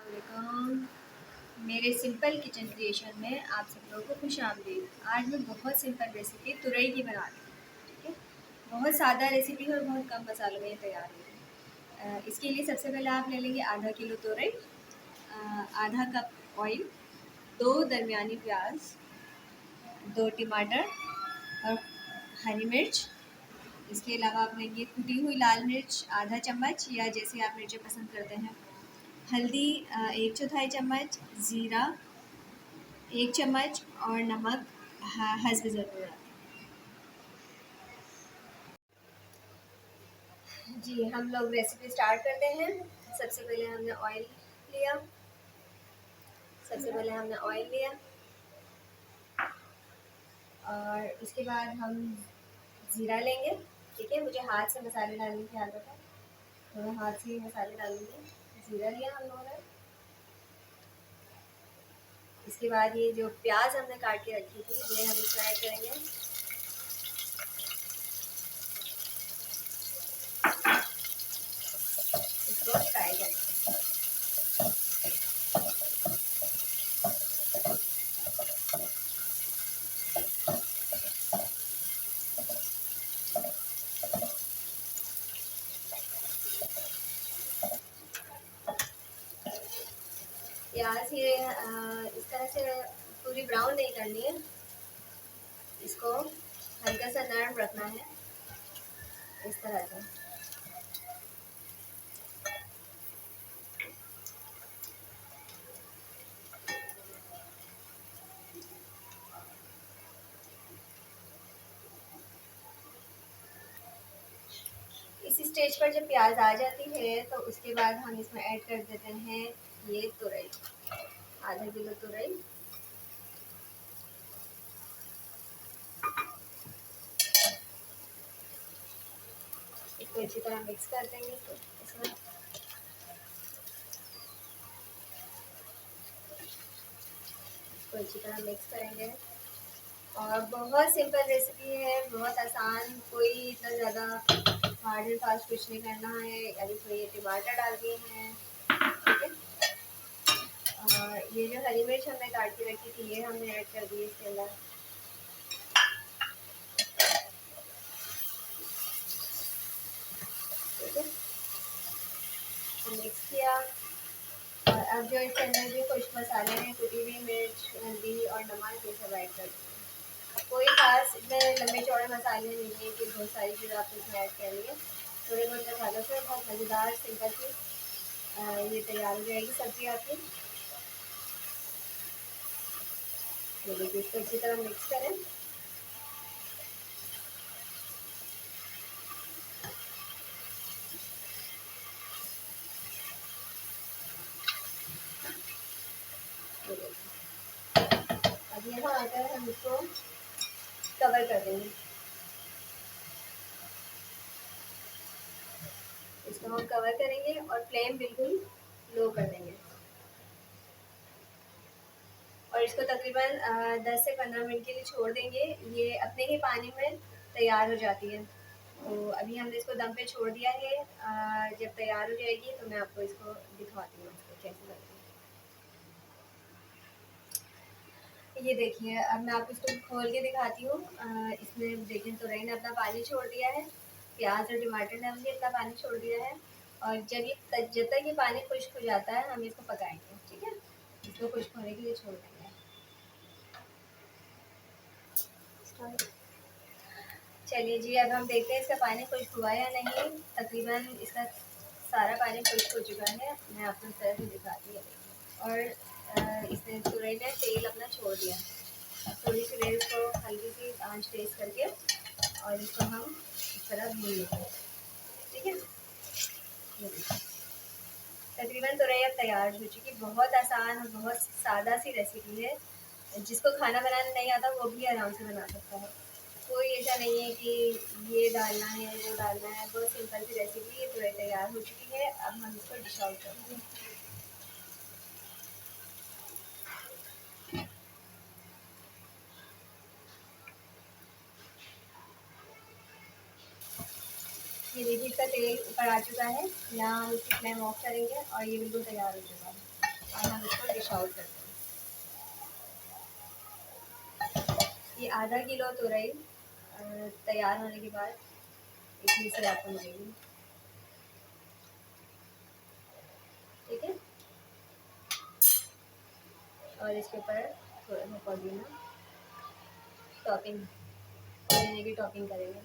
अस्सलामुअलैकुम। मेरे simple kitchen creation में आप सब लोगों को खुश आमदीद। आज मैं बहुत सिंपल रेसिपी तुरई की बना रही हूँ। ठीक है, बहुत सादा रेसिपी है और बहुत कम मसालों में तैयार होगी। इसके लिए सबसे पहले आप ले लेंगे आधा किलो तुरई, आधा कप ऑयल, 2 दरमियानी प्याज, 2 टमाटर और हरी मिर्च। इसके अलावा आप लेंगे कुटी हुई लाल मिर्च आधा चम्मच या जैसे आप मिर्चें पसंद करते हैं। हल्दी 1/4 चम्मच, ज़ीरा 1 चम्मच और नमक हस्ब ज़रूरत। जी, हम लोग रेसिपी स्टार्ट करते हैं। सबसे पहले हमने ऑयल लिया सबसे पहले हमने ऑयल लिया और उसके बाद हम ज़ीरा लेंगे। ठीक है, मुझे हाथ से मसाले डालने की आदत है तो मैं हाथ से ही मसाले डालूंगी। ज़ीरा लिया हम लोगों ने। इसके बाद ये जो प्याज हमने काट के रखी थी ये हम इसमें ऐड करेंगे। इसको फ्राई करेंगे। प्याज ये इस तरह से पूरी ब्राउन नहीं करनी है, इसको हल्का सा नरम रखना है इस तरह से। इस स्टेज पर जब प्याज आ जाती है तो उसके बाद हम इसमें ऐड कर देते हैं ये तुरई, आधा किलो तुरई। इसको अच्छी तरह मिक्स कर देंगे। इसमें इसको अच्छी तरह मिक्स करेंगे और बहुत सिंपल रेसिपी है, बहुत आसान, कोई इतना ज़्यादा हार्ड एंड फास्ट कुछ नहीं करना है। अभी तो ये टमाटर डाल दिए हैं। ठीक है, और ये जो हरी मिर्च हमने काट के रखी थी ये हमने ऐड कर दी इसके अंदर। ठीक है, मिक्स किया और अब जो इसके अंदर जो कुछ मसाले हैं, कुटी हुई मिर्च, हल्दी और नमक, ये सब ऐड कर देंगे। कोई खास इतने लंबे चौड़े मसाले नहीं है कि बहुत सारी चीज़ें आप इसमें ऐड कर लिए। थोड़े बहुत मसालों से बहुत मज़ेदार सिंपल सी ये तैयार हो जाएगी सब्ज़ी आपकी। ये देखिए, इसको अच्छी तरह मिक्स करें। अब यहाँ आकर हम इसको कवर कर देंगे। इसको हम कवर करेंगे और फ्लेम बिल्कुल लो कर देंगे और इसको तकरीबन 10 से 15 मिनट के लिए छोड़ देंगे। ये अपने ही पानी में तैयार हो जाती है। तो अभी हमने इसको दम पे छोड़ दिया है। जब तैयार हो जाएगी तो मैं आपको इसको दिखाती हूँ कैसे लगती है। ये देखिए, अब मैं आपको इसको खोल के दिखाती हूँ। इसमें देखिए तुरई ने अपना पानी छोड़ दिया है, प्याज और टमाटर ने भी अपना पानी छोड़ दिया है और जब तक ये पानी खुश्क हो जाता है हम इसको पकाएंगे। ठीक है, इसको खुश्क होने के लिए छोड़ देंगे। चलिए जी, अब हम देखते हैं इसका पानी खुश्क हुआ या नहीं। तकरीबन इसका सारा पानी खुश्क हो चुका है। मैं आपको इस तरह से दिखाती हूँ और इसने तुरई ने तेल अपना छोड़ दिया। अब थोड़ी सी देर इसको हल्की सी आंच तेज करके और इसको हम इस तरह भून लेते हैं। ठीक है, तकरीबन तुरई अब तैयार हो चुकी। बहुत आसान और बहुत सादा सी रेसिपी है, जिसको खाना बनाना नहीं आता वो भी आराम से बना सकता है। कोई ऐसा नहीं है कि ये डालना है वो डालना है, बहुत सिंपल सी रेसिपी। ये पूरी तैयार हो चुकी है। अब हम इसको डिश आउट करेंगे। ये देखिए, इसका तेल ऊपर आ चुका है। यहाँ हम इसकी फ्लेम ऑफ करेंगे और ये बिल्कुल तैयार हो चुका है। और हम इसको डिश आउट करते हैं। ये आधा किलो तुरई तैयार होने के बाद इतनी सी आपको मिलेगी। ठीक है, और इसके ऊपर थोड़ा सा पुदीना टॉपिंग, पुदीने की टॉपिंग करेंगे।